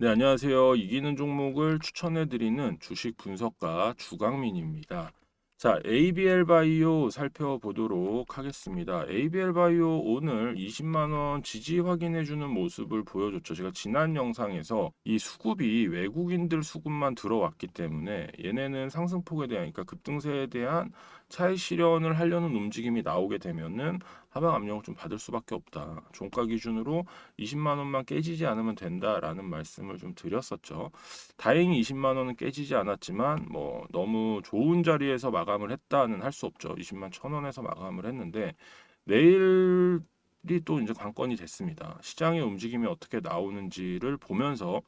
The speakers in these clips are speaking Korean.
네, 안녕하세요. 이기는 종목을 추천해드리는 주식 분석가 주강민입니다. 자, ABL 바이오 살펴보도록 하겠습니다. ABL 바이오 오늘 20만 원 지지 확인해주는 모습을 보여줬죠. 제가 지난 영상에서 이 수급이 외국인들 수급만 들어왔기 때문에 얘네는 상승폭에 대한, 그러니까 급등세에 대한 차익 실현을 하려는 움직임이 나오게 되면은 하방 압력을 좀 받을 수밖에 없다. 종가 기준으로 20만 원만 깨지지 않으면 된다라는 말씀을 좀 드렸었죠. 다행히 20만 원은 깨지지 않았지만 뭐 너무 좋은 자리에서 마감을 했다는 할 수 없죠. 20만 1,000원에서 마감을 했는데 내일이 또 이제 관건이 됐습니다. 시장의 움직임이 어떻게 나오는지를 보면서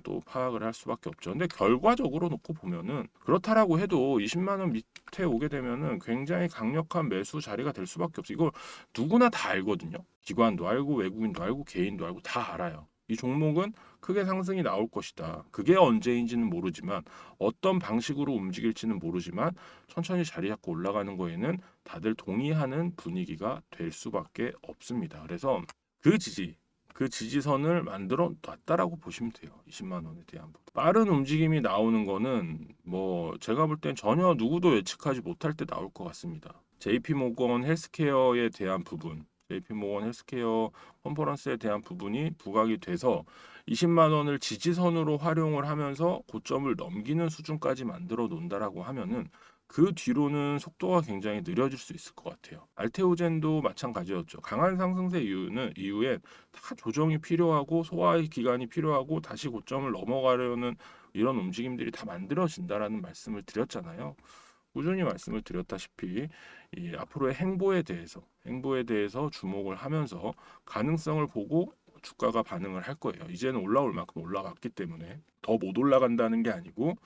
또 파악을 할 수밖에 없죠. 근데 결과적으로 놓고 보면은 그렇다라고 해도 20만 원 밑에 오게 되면은 굉장히 강력한 매수 자리가 될 수밖에 없어요. 이걸 누구나 다 알거든요. 기관도 알고 외국인도 알고 개인도 알고 다 알아요. 이 종목은 크게 상승이 나올 것이다. 그게 언제인지는 모르지만 어떤 방식으로 움직일지는 모르지만 천천히 자리 잡고 올라가는 거에는 다들 동의하는 분위기가 될 수밖에 없습니다. 그래서 그 지지 그 지지선을 만들어 놨다라고 보시면 돼요. 20만 원에 대한 부분. 빠른 움직임이 나오는 거는 뭐 제가 볼 땐 전혀 누구도 예측하지 못할 때 나올 것 같습니다. JP모건 헬스케어에 대한 부분, JP모건 헬스케어 컨퍼런스에 대한 부분이 부각이 돼서 20만 원을 지지선으로 활용을 하면서 고점을 넘기는 수준까지 만들어 놓는다라고 하면은 그 뒤로는 속도가 굉장히 느려질 수 있을 것 같아요. 알테오젠도 마찬가지였죠. 강한 상승세 이후에 다 조정이 필요하고 소화의 기간이 필요하고 다시 고점을 넘어가려는 이런 움직임들이 다 만들어진다라는 말씀을 드렸잖아요. 꾸준히 말씀을 드렸다시피 이 앞으로의 행보에 대해서 주목을 하면서 가능성을 보고 주가가 반응을 할 거예요. 이제는 올라올 만큼 올라갔기 때문에 더 못 올라간다는 게 아니고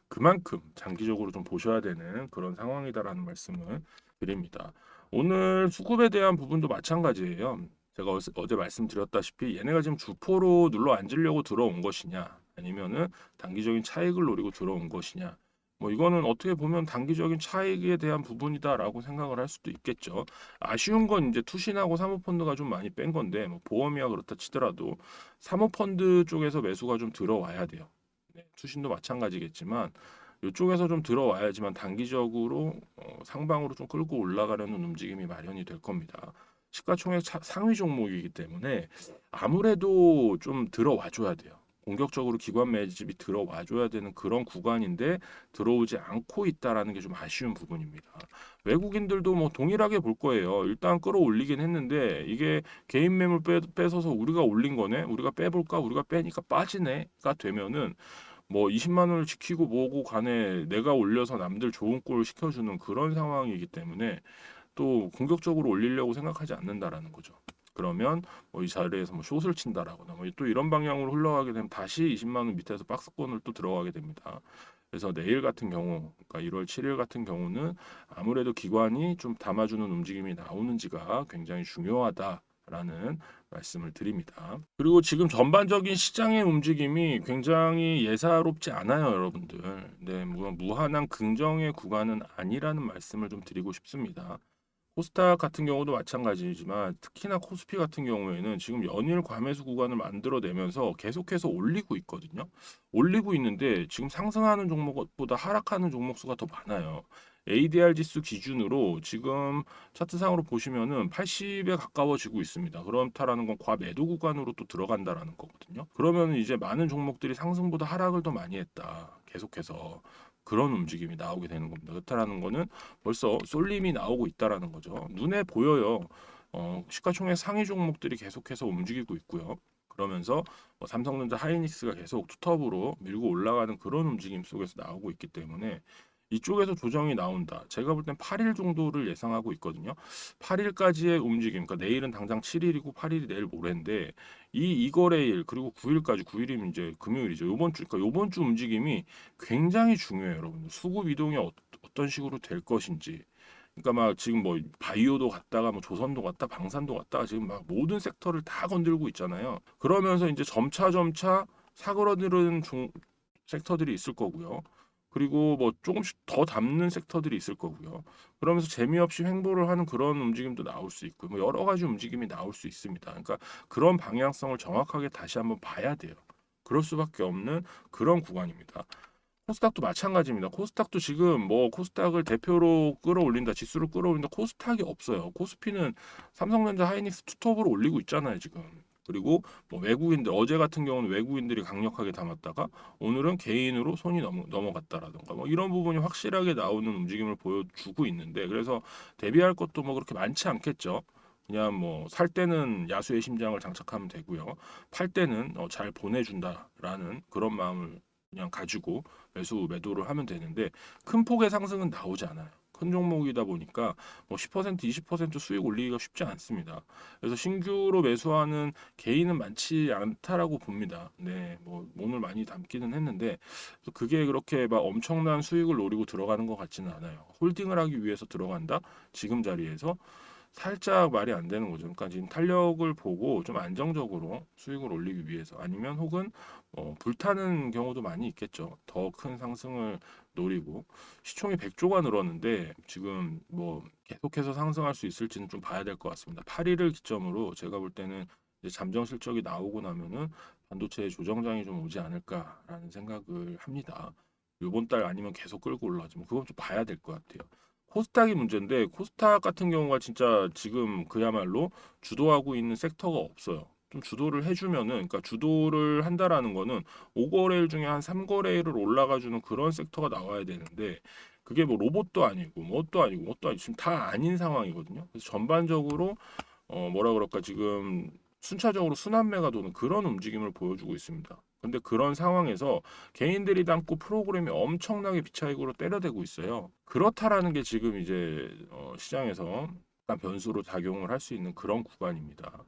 그만큼 장기적으로 좀 보셔야 되는 그런 상황이다라는 말씀을 드립니다. 오늘 수급에 대한 부분도 마찬가지예요. 제가 어제 말씀드렸다시피 얘네가 지금 주포로 눌러 앉으려고 들어온 것이냐 아니면은 단기적인 차익을 노리고 들어온 것이냐 뭐 이거는 어떻게 보면 단기적인 차익에 대한 부분이다라고 생각을 할 수도 있겠죠. 아쉬운 건 이제 투신하고 사모펀드가 좀 많이 뺀 건데 뭐 보험이야 그렇다 치더라도 사모펀드 쪽에서 매수가 좀 들어와야 돼요. 네, 투신도 마찬가지겠지만 이쪽에서 좀 들어와야지만 단기적으로 상방으로 좀 끌고 올라가려는 움직임이 마련이 될 겁니다. 시가총액 상위 종목이기 때문에 아무래도 좀 들어와 줘야 돼요. 공격적으로 기관 매집이 들어와 줘야 되는 그런 구간인데 들어오지 않고 있다라는 게 좀 아쉬운 부분입니다. 외국인들도 뭐 동일하게 볼 거예요. 일단 끌어올리긴 했는데 이게 개인 매물 뺏어서 우리가 올린 거네. 우리가 빼볼까? 우리가 빼니까 빠지네가 되면은 뭐 20만 원을 지키고 뭐고 간에 내가 올려서 남들 좋은 꼴 시켜주는 그런 상황이기 때문에 또 공격적으로 올리려고 생각하지 않는다라는 거죠. 그러면 뭐 이 자리에서 뭐 숏을 친다라거나 뭐 또 이런 방향으로 흘러가게 되면 다시 20만 원 밑에서 박스권을 또 들어가게 됩니다. 그래서 내일 같은 경우, 그러니까 1월 7일 같은 경우는 아무래도 기관이 좀 담아주는 움직임이 나오는지가 굉장히 중요하다라는 말씀을 드립니다. 그리고 지금 전반적인 시장의 움직임이 굉장히 예사롭지 않아요, 여러분들. 네, 무한한 긍정의 구간은 아니라는 말씀을 좀 드리고 싶습니다. 코스닥 같은 경우도 마찬가지지만 특히나 코스피 같은 경우에는 지금 연일 과매수 구간을 만들어내면서 계속해서 올리고 있거든요. 올리고 있는데 지금 상승하는 종목보다 하락하는 종목 수가 더 많아요. ADR 지수 기준으로 지금 차트상으로 보시면은 80에 가까워지고 있습니다. 그렇다라는 건 과매도 구간으로 또 들어간다라는 거거든요. 그러면 이제 많은 종목들이 상승보다 하락을 더 많이 했다. 계속해서 그런 움직임이 나오게 되는 겁니다. 그렇다라는 거는 벌써 쏠림이 나오고 있다라는 거죠. 눈에 보여요. 시가총액 상위 종목들이 계속해서 움직이고 있고요. 그러면서 삼성전자, 하이닉스가 계속 투톱으로 밀고 올라가는 그런 움직임 속에서 나오고 있기 때문에 이쪽에서 조정이 나온다. 제가 볼 땐 8일 정도를 예상하고 있거든요. 8일까지의 움직임. 그러니까 내일은 당장 7일이고 8일이 내일 모레인데 이 이거래일 그리고 9일까지 9일이면 이제 금요일이죠. 요번 주 그러니까 요번 주 움직임이 굉장히 중요해요, 여러분. 수급 이동이 어떤 식으로 될 것인지. 그러니까 막 지금 뭐 바이오도 갔다가 뭐 조선도 갔다 방산도 갔다가 지금 막 모든 섹터를 다 건들고 있잖아요. 그러면서 이제 점차 사그러드는 섹터들이 있을 거고요. 그리고 뭐 조금씩 더 담는 섹터들이 있을 거고요. 그러면서 재미없이 횡보를 하는 그런 움직임도 나올 수 있고 뭐 여러 가지 움직임이 나올 수 있습니다. 그러니까 그런 방향성을 정확하게 다시 한번 봐야 돼요. 그럴 수밖에 없는 그런 구간입니다. 코스닥도 마찬가지입니다. 코스닥도 지금 뭐 코스닥을 대표로 끌어올린다, 지수를 끌어올린다, 코스닥이 없어요. 코스피는 삼성전자, 하이닉스 투톱으로 올리고 있잖아요, 지금. 그리고 뭐 외국인들 어제 같은 경우는 외국인들이 강력하게 담았다가 오늘은 개인으로 손이 넘어갔다라던가 뭐 이런 부분이 확실하게 나오는 움직임을 보여주고 있는데 그래서 대비할 것도 뭐 그렇게 많지 않겠죠. 그냥 뭐 살 때는 야수의 심장을 장착하면 되고요. 팔 때는 잘 보내준다라는 그런 마음을 그냥 가지고 매도를 하면 되는데 큰 폭의 상승은 나오지 않아요. 큰 종목이다 보니까 뭐 10%, 20% 수익 올리기가 쉽지 않습니다. 그래서 신규로 매수하는 개인은 많지 않다라고 봅니다. 네, 뭐 오늘 많이 담기는 했는데 그게 그렇게 막 엄청난 수익을 노리고 들어가는 것 같지는 않아요. 홀딩을 하기 위해서 들어간다? 지금 자리에서 살짝 말이 안 되는 거죠. 그러니까 지금 탄력을 보고 좀 안정적으로 수익을 올리기 위해서 아니면 혹은 불타는 경우도 많이 있겠죠. 더 큰 상승을 노리고 시총이 100조가 늘었는데 지금 뭐 계속해서 상승할 수 있을지는 좀 봐야 될 것 같습니다. 8일을 기점으로 제가 볼 때는 이제 잠정 실적이 나오고 나면은 반도체 조정장이 좀 오지 않을까라는 생각을 합니다. 이번 달 아니면 계속 끌고 올라가지만 그건 좀 봐야 될 것 같아요. 코스닥이 문제인데 코스닥 같은 경우가 진짜 지금 그야말로 주도하고 있는 섹터가 없어요. 좀 주도를 해주면은 그러니까 주도를 한다라는 거는 5거래일 중에 한 3거래일을 올라가주는 그런 섹터가 나와야 되는데 그게 뭐 로봇도 아니고 뭣도 아니고 뭣도 아니고 지금 다 아닌 상황이거든요. 그래서 전반적으로 뭐라 그럴까 지금 순차적으로 순환매가 도는 그런 움직임을 보여주고 있습니다. 근데 그런 상황에서 개인들이 담고 프로그램이 엄청나게 비차익으로 때려대고 있어요. 그렇다라는 게 지금 이제 시장에서 약간 변수로 작용을 할 수 있는 그런 구간입니다.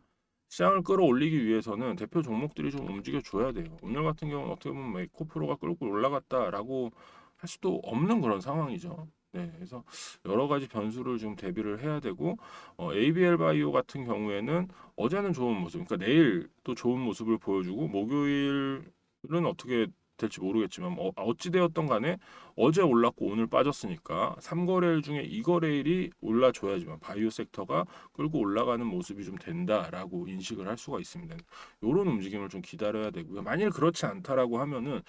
시장을 끌어올리기 위해서는 대표 종목들이 좀 움직여 줘야 돼요. 오늘 같은 경우는 어떻게 보면 에코프로가 끌고 올라갔다라고 할 수도 없는 그런 상황이죠. 네, 그래서 여러 가지 변수를 좀 대비를 해야 되고 ABL 바이오 같은 경우에는 어제는 좋은 모습, 그러니까 내일 또 좋은 모습을 보여주고 목요일은 어떻게 될지 모르겠지만 어찌 되었던 간에 어제 올랐고 오늘 빠졌으니까 3거래일 중에 2거래일이 올라줘야지만 바이오 섹터가 끌고 올라가는 모습이 좀 된다라고 인식을 할 수가 있습니다. 이런 움직임을 좀 기다려야 되고요. 만일 그렇지 않다라고 하면은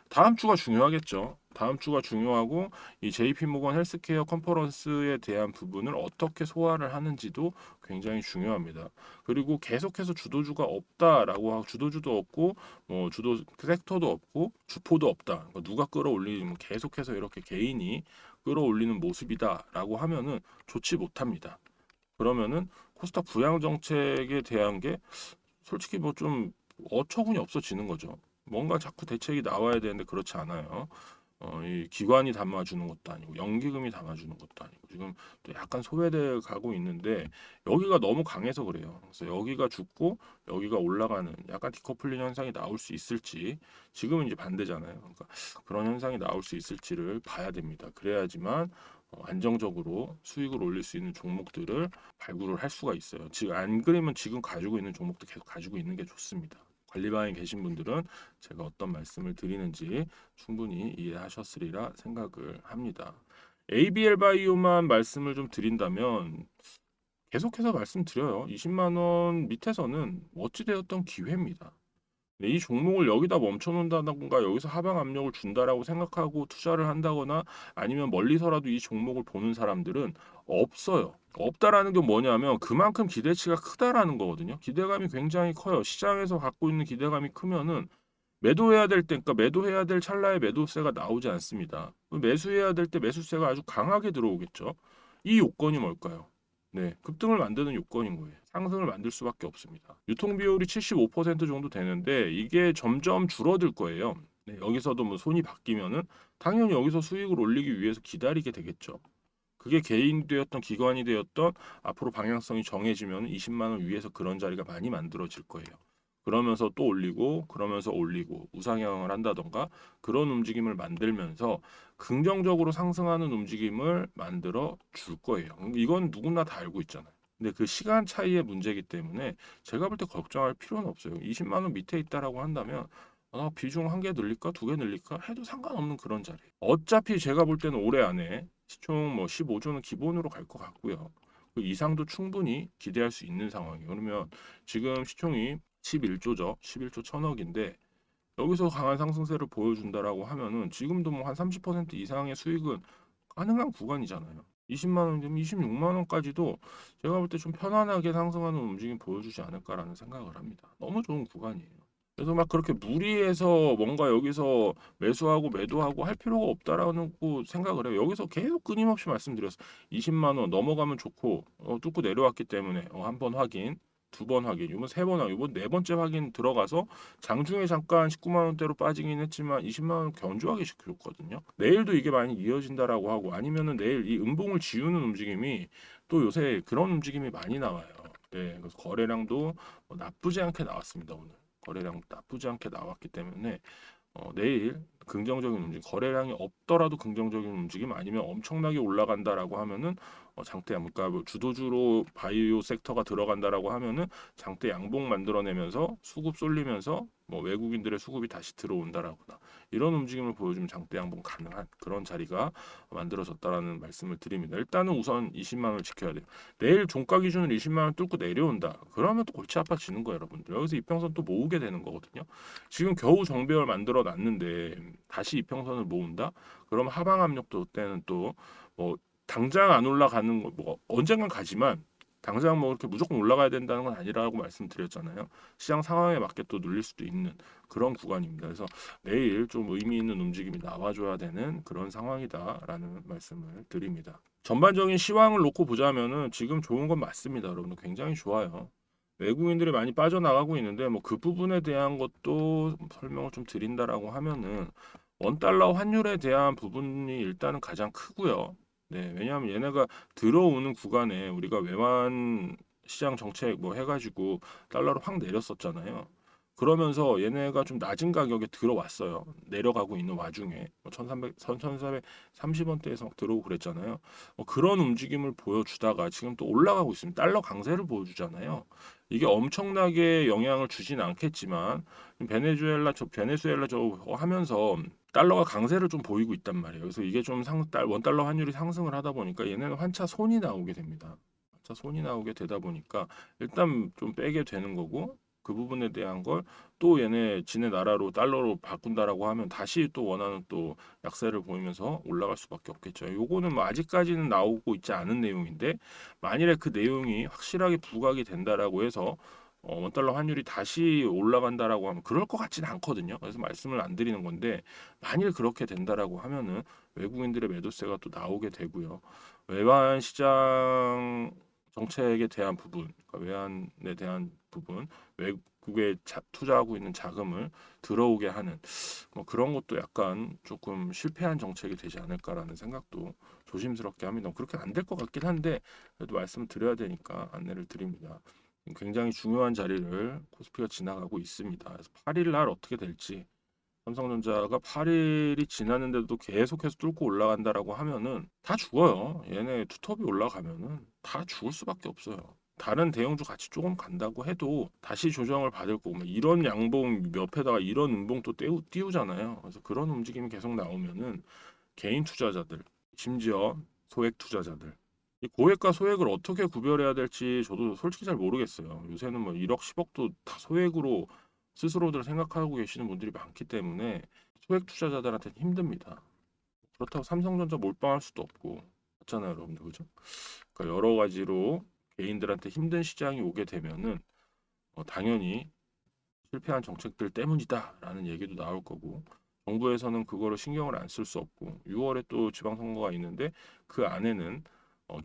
다음 주가 중요하겠죠. 다음 주가 중요하고 이 JP 모건 헬스케어 컨퍼런스에 대한 부분을 어떻게 소화를 하는지도 굉장히 중요합니다. 그리고 계속해서 주도주가 없다라고 하고 주도주도 없고 뭐 주도 섹터도 없고 주포도 없다. 그러니까 누가 끌어올리면 계속해서 이렇게 개인이 끌어올리는 모습이다라고 하면은 좋지 못합니다. 그러면은 코스닥 부양 정책에 대한 게 솔직히 뭐 좀 어처구니 없어지는 거죠. 뭔가 자꾸 대책이 나와야 되는데 그렇지 않아요. 이 기관이 담아주는 것도 아니고 연기금이 담아주는 것도 아니고 지금 또 약간 소외돼 가고 있는데 여기가 너무 강해서 그래요. 그래서 여기가 죽고 여기가 올라가는 약간 디커플링 현상이 나올 수 있을지 지금은 이제 반대잖아요. 그러니까 그런 현상이 나올 수 있을지를 봐야 됩니다. 그래야지만 안정적으로 수익을 올릴 수 있는 종목들을 발굴을 할 수가 있어요. 지금 안 그러면 지금 가지고 있는 종목도 계속 가지고 있는 게 좋습니다. 관리방에 계신 분들은 제가 어떤 말씀을 드리는지 충분히 이해하셨으리라 생각을 합니다. ABL 바이오만 말씀을 좀 드린다면 계속해서 말씀드려요. 20만 원 밑에서는 어찌되었던 기회입니다. 네, 이 종목을 여기다 멈춰놓는다던가 여기서 하방 압력을 준다라고 생각하고 투자를 한다거나 아니면 멀리서라도 이 종목을 보는 사람들은 없어요. 없다라는 게 뭐냐면 그만큼 기대치가 크다라는 거거든요. 기대감이 굉장히 커요. 시장에서 갖고 있는 기대감이 크면은 매도해야 될 때, 그러니까 매도해야 될 찰나에 매도세가 나오지 않습니다. 매수해야 될 때 매수세가 아주 강하게 들어오겠죠. 이 요건이 뭘까요? 네, 급등을 만드는 요건인 거예요. 상승을 만들 수밖에 없습니다. 유통 비율이 75% 정도 되는데 이게 점점 줄어들 거예요. 네, 여기서도 뭐 손이 바뀌면은 당연히 여기서 수익을 올리기 위해서 기다리게 되겠죠. 그게 개인이 되었던 기관이 되었던 앞으로 방향성이 정해지면 20만 원 위에서 그런 자리가 많이 만들어질 거예요. 그러면서 또 올리고 그러면서 올리고 우상향을 한다던가 그런 움직임을 만들면서 긍정적으로 상승하는 움직임을 만들어 줄 거예요. 이건 누구나 다 알고 있잖아요. 근데 그 시간 차이의 문제이기 때문에 제가 볼 때 걱정할 필요는 없어요. 20만 원 밑에 있다라고 한다면 비중 한 개 늘릴까 두 개 늘릴까 해도 상관없는 그런 자리. 어차피 제가 볼 때는 올해 안에 시총 뭐 15조는 기본으로 갈 것 같고요. 그 이상도 충분히 기대할 수 있는 상황이에요. 그러면 지금 시총이 11조죠. 11조 1000억인데 여기서 강한 상승세를 보여준다라고 하면은 지금도 뭐 한 30% 이상의 수익은 가능한 구간이잖아요. 20만 원이면 26만 원까지도 제가 볼 때 좀 편안하게 상승하는 움직임 보여주지 않을까라는 생각을 합니다. 너무 좋은 구간이에요. 그래서 막 그렇게 무리해서 뭔가 여기서 매수하고 매도하고 할 필요가 없다라는 거 생각을 해요. 여기서 계속 끊임없이 말씀드렸어요. 20만 원 넘어가면 좋고 뚫고 내려왔기 때문에 한 번 확인, 두 번 확인, 이번 세 번 확인, 이번 네 번째 확인 들어가서 장중에 잠깐 19만 원대로 빠지긴 했지만 20만 원 견조하게 시켜줬거든요. 내일도 이게 많이 이어진다라고 하고 아니면은 내일 이 음봉을 지우는 움직임이 또 요새 그런 움직임이 많이 나와요. 네, 그래서 거래량도 나쁘지 않게 나왔습니다 오늘. 거래량 나쁘지 않게 나왔기 때문에 내일 긍정적인 움직임, 거래량이 없더라도 긍정적인 움직임 아니면 엄청나게 올라간다라고 하면은 장대 양봉, 그러니까 뭐 주도주로 바이오 섹터가 들어간다라고 하면은 장대 양봉 만들어내면서 수급 쏠리면서 뭐 외국인들의 수급이 다시 들어온다라거나 이런 움직임을 보여주면 장대 양봉 가능한 그런 자리가 만들어졌다라는 말씀을 드립니다. 일단은 우선 20만 원을 지켜야 돼요. 내일 종가 기준으로 20만 원 뚫고 내려온다. 그러면 또 골치 아파지는 거예요, 여러분들. 여기서 이평선 또 모으게 되는 거거든요. 지금 겨우 정배열 만들어 놨는데 다시 이평선을 모은다? 그럼 하방 압력도 때는 또 뭐 당장 안 올라가는 거 뭐 언젠간 가지만 당장 뭐 이렇게 무조건 올라가야 된다는 건 아니라고 말씀드렸잖아요. 시장 상황에 맞게 또 눌릴 수도 있는 그런 구간입니다. 그래서 내일 좀 의미 있는 움직임이 나와줘야 되는 그런 상황이다라는 말씀을 드립니다. 전반적인 시황을 놓고 보자면은 지금 좋은 건 맞습니다. 여러분들 굉장히 좋아요. 외국인들이 많이 빠져나가고 있는데 뭐 그 부분에 대한 것도 설명을 좀 드린다라고 하면은 원달러 환율에 대한 부분이 일단은 가장 크고요. 네, 왜냐하면 얘네가 들어오는 구간에 우리가 외환 시장 정책 뭐 해가지고 달러를 확 내렸었잖아요. 그러면서 얘네가 좀 낮은 가격에 들어왔어요. 내려가고 있는 와중에 1,430원대에서 막 들어오고 그랬잖아요. 그런 움직임을 보여주다가 지금 또 올라가고 있습니다. 달러 강세를 보여주잖아요. 이게 엄청나게 영향을 주진 않겠지만 베네수엘라 저 하면서 달러가 강세를 좀 보이고 있단 말이에요. 그래서 이게 좀 원달러 환율이 상승을 하다 보니까 얘네는 환차 손이 나오게 됩니다. 환차 손이 나오게 되다 보니까 일단 좀 빼게 되는 거고 그 부분에 대한 걸 또 얘네 지네 나라로 달러로 바꾼다라고 하면 다시 또 원하는 또 약세를 보이면서 올라갈 수밖에 없겠죠. 요거는 뭐 아직까지는 나오고 있지 않은 내용인데 만일에 그 내용이 확실하게 부각이 된다라고 해서 원달러 환율이 다시 올라간다라고 하면 그럴 것 같지는 않거든요. 그래서 말씀을 안 드리는 건데 만일 그렇게 된다라고 하면은 외국인들의 매도세가 또 나오게 되고요. 외환 시장 정책에 대한 부분, 그러니까 외환에 대한 부분, 외국에 투자하고 있는 자금을 들어오게 하는 뭐 그런 것도 약간 조금 실패한 정책이 되지 않을까라는 생각도 조심스럽게 합니다. 그렇게 안 될 것 같긴 한데 그래도 말씀을 드려야 되니까 안내를 드립니다. 굉장히 중요한 자리를 코스피가 지나가고 있습니다. 그래서 8일 날 어떻게 될지 삼성전자가 8일이 지났는데도 계속해서 뚫고 올라간다라고 하면은 다 죽어요. 얘네 투톱이 올라가면은 다 죽을 수밖에 없어요. 다른 대형주 같이 조금 간다고 해도 다시 조정을 받을 거고 뭐 이런 양봉 옆에다가 이런 음봉 또 띄우잖아요. 그래서 그런 움직임이 계속 나오면은 개인 투자자들 심지어 소액 투자자들 이 고액과 소액을 어떻게 구별해야 될지 저도 솔직히 잘 모르겠어요. 요새는 뭐 1억, 10억도 다 소액으로 스스로들 생각하고 계시는 분들이 많기 때문에 소액 투자자들한테는 힘듭니다. 그렇다고 삼성전자 몰빵할 수도 없고 그렇잖아요, 여러분들 그죠? 그러니까 여러 가지로 개인들한테 힘든 시장이 오게 되면은 당연히 실패한 정책들 때문이다라는 얘기도 나올 거고 정부에서는 그거를 신경을 안 쓸 수 없고 6월에 또 지방선거가 있는데 그 안에는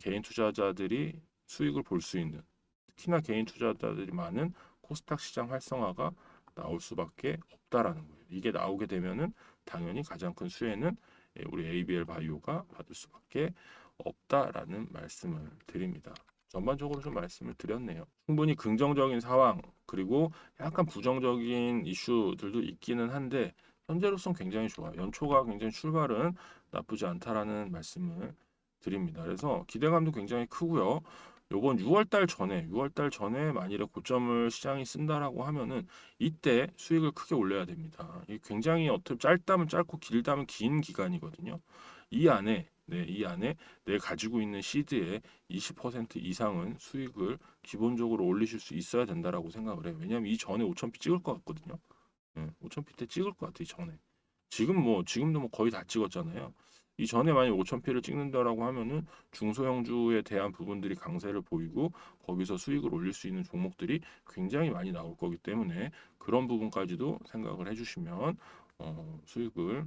개인 투자자들이 수익을 볼 수 있는 특히나 개인 투자자들이 많은 코스닥 시장 활성화가 나올 수밖에 없다라는 거예요. 이게 나오게 되면은 당연히 가장 큰 수혜는 우리 ABL 바이오가 받을 수밖에 없다라는 말씀을 드립니다. 전반적으로 좀 말씀을 드렸네요. 충분히 긍정적인 상황 그리고 약간 부정적인 이슈들도 있기는 한데 현재로선 굉장히 좋아요. 연초가 굉장히 출발은 나쁘지 않다라는 말씀을 드립니다. 그래서 기대감도 굉장히 크고요. 요번 6월 달 전에 만일에 고점을 시장이 쓴다라고 하면은 이때 수익을 크게 올려야 됩니다. 이게 굉장히 어떻게 짧다면 짧고 길다면 긴 기간이거든요. 이 안에 내 가지고 있는 시드의 20% 이상은 수익을 기본적으로 올리실 수 있어야 된다라고 생각을 해요. 왜냐하면 이 전에 5,000피 찍을 것 같거든요. 5,000피 때 찍을 것 같아, 이 전에. 지금도 뭐 거의 다 찍었잖아요. 이 전에 만약 5,000피를 찍는다라고 하면은 중소형주에 대한 부분들이 강세를 보이고 거기서 수익을 올릴 수 있는 종목들이 굉장히 많이 나올 거기 때문에 그런 부분까지도 생각을 해주시면 수익을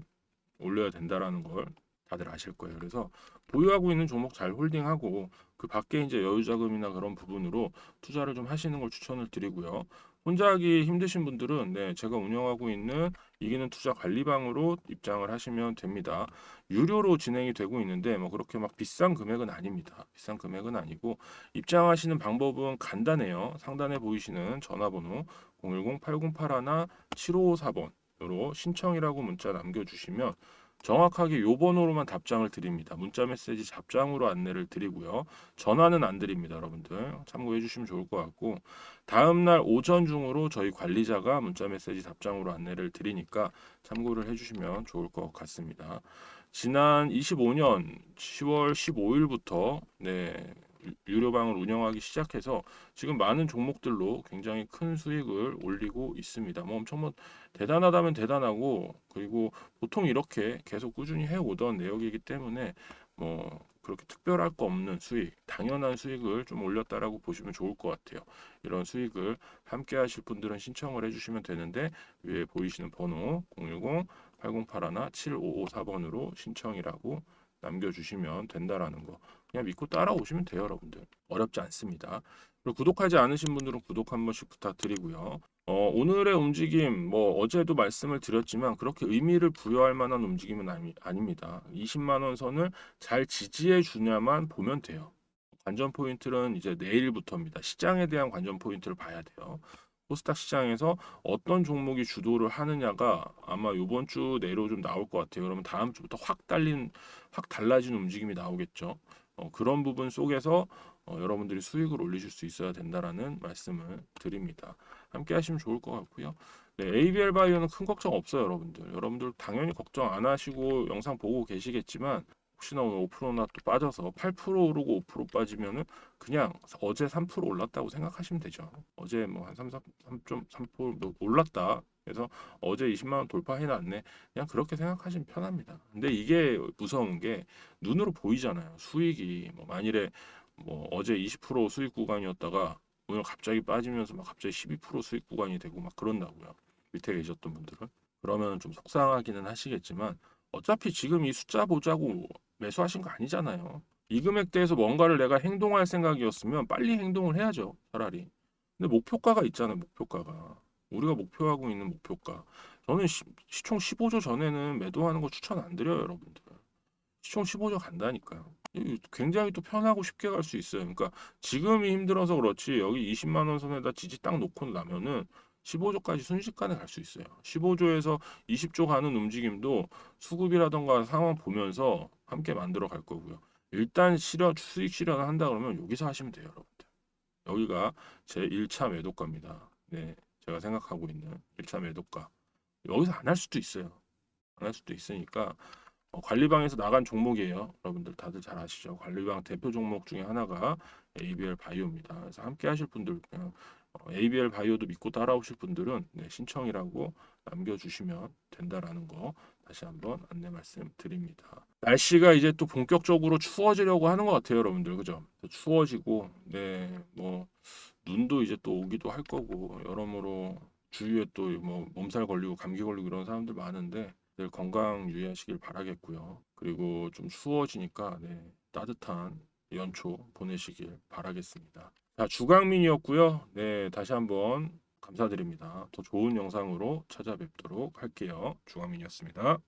올려야 된다라는 걸 다들 아실 거예요. 그래서 보유하고 있는 종목 잘 홀딩하고 그 밖에 이제 여유 자금이나 그런 부분으로 투자를 좀 하시는 걸 추천을 드리고요. 혼자 하기 힘드신 분들은 제가 운영하고 있는 이기는 투자 관리방으로 입장을 하시면 됩니다. 유료로 진행이 되고 있는데 뭐 그렇게 막 비싼 금액은 아닙니다. 비싼 금액은 아니고 입장하시는 방법은 간단해요. 상단에 보이시는 전화번호 010-8081-7554번으로 신청이라고 문자 남겨주시면 정확하게 요 번호로만 답장을 드립니다. 문자 메시지 답장으로 안내를 드리고요. 전화는 안 드립니다, 여러분들. 참고해 주시면 좋을 것 같고 다음 날 오전 중으로 저희 관리자가 문자 메시지 답장으로 안내를 드리니까 참고를 해 주시면 좋을 것 같습니다. 지난 25년 10월 15일부터 유료방을 운영하기 시작해서 지금 많은 종목들로 굉장히 큰 수익을 올리고 있습니다. 뭐 엄청 뭐 대단하다면 대단하고 그리고 보통 이렇게 계속 꾸준히 해오던 내역이기 때문에 뭐 그렇게 특별할 거 없는 수익, 당연한 수익을 좀 올렸다라고 보시면 좋을 것 같아요. 이런 수익을 함께 하실 분들은 신청을 해주시면 되는데 위에 보이시는 번호 010-8081-7554번으로 신청이라고 남겨주시면 된다라는 거 그냥 믿고 따라오시면 돼요, 여러분들. 어렵지 않습니다. 그리고 구독하지 않으신 분들은 구독 한 번씩 부탁드리고요. 오늘의 움직임, 뭐 어제도 말씀을 드렸지만 그렇게 의미를 부여할 만한 움직임은 아닙니다. 20만 원 선을 잘 지지해 주냐만 보면 돼요. 관전 포인트는 이제 내일부터입니다. 시장에 대한 관전 포인트를 봐야 돼요. 코스닥 시장에서 어떤 종목이 주도를 하느냐가 아마 이번 주 내로 좀 나올 것 같아요. 그러면 다음 주부터 확 달라진 움직임이 나오겠죠. 그런 부분 속에서 여러분들이 수익을 올리실 수 있어야 된다라는 말씀을 드립니다. 함께 하시면 좋을 것 같고요. 네, ABL 바이오는 큰 걱정 없어요, 여러분들. 여러분들 당연히 걱정 안 하시고 영상 보고 계시겠지만 혹시나 오늘 5%나 또 빠져서 8% 오르고 5% 빠지면은 그냥 어제 3% 올랐다고 생각하시면 되죠. 어제 뭐 한 3.3% 올랐다. 그래서 어제 20만 원 돌파해 놨네. 그냥 그렇게 생각하시면 편합니다. 근데 이게 무서운 게 눈으로 보이잖아요. 수익이 뭐 만일에 뭐 어제 20% 수익 구간이었다가 오늘 갑자기 빠지면서 막 갑자기 12% 수익 구간이 되고 막 그런다고요. 밑에 계셨던 분들은 그러면 좀 속상하기는 하시겠지만 어차피 지금 이 숫자 보자고 매수하신 거 아니잖아요. 이 금액대에서 뭔가를 내가 행동할 생각이었으면 빨리 행동을 해야죠. 차라리. 근데 목표가가 있잖아요. 목표가가. 우리가 목표하고 있는 목표가. 저는 시총 15조 전에는 매도하는 거 추천 안 드려요, 여러분들. 시총 15조 간다니까요. 굉장히 또 편하고 쉽게 갈 수 있어요. 그러니까 지금이 힘들어서 그렇지 여기 20만 원 선에다 지지 딱 놓고 나면은 15조까지 순식간에 갈 수 있어요. 15조에서 20조 가는 움직임도 수급이라던가 상황 보면서 함께 만들어 갈 거고요. 일단 수익 실현을 한다 그러면 여기서 하시면 돼요, 여러분들. 여기가 제 1차 매도가입니다. 네, 제가 생각하고 있는 1차 매도가. 여기서 안 할 수도 있어요. 안 할 수도 있으니까 관리방에서 나간 종목이에요. 여러분들 다들 잘 아시죠? 관리방 대표 종목 중에 하나가 ABL 바이오입니다. 그래서 함께 하실 분들 그냥 ABL 바이오도 믿고 따라오실 분들은 신청이라고 남겨주시면 된다라는 거 다시 한번 안내 말씀드립니다. 날씨가 이제 또 본격적으로 추워지려고 하는 것 같아요, 여러분들. 그죠? 추워지고, 뭐 눈도 이제 또 오기도 할 거고 여러모로 주위에 또 뭐 몸살 걸리고 감기 걸리고 이런 사람들 많은데 늘 건강 유의하시길 바라겠고요. 그리고 좀 추워지니까 따뜻한 연초 보내시길 바라겠습니다. 자, 주강민이었고요. 네, 다시 한번 감사드립니다. 더 좋은 영상으로 찾아뵙도록 할게요. 주강민이었습니다.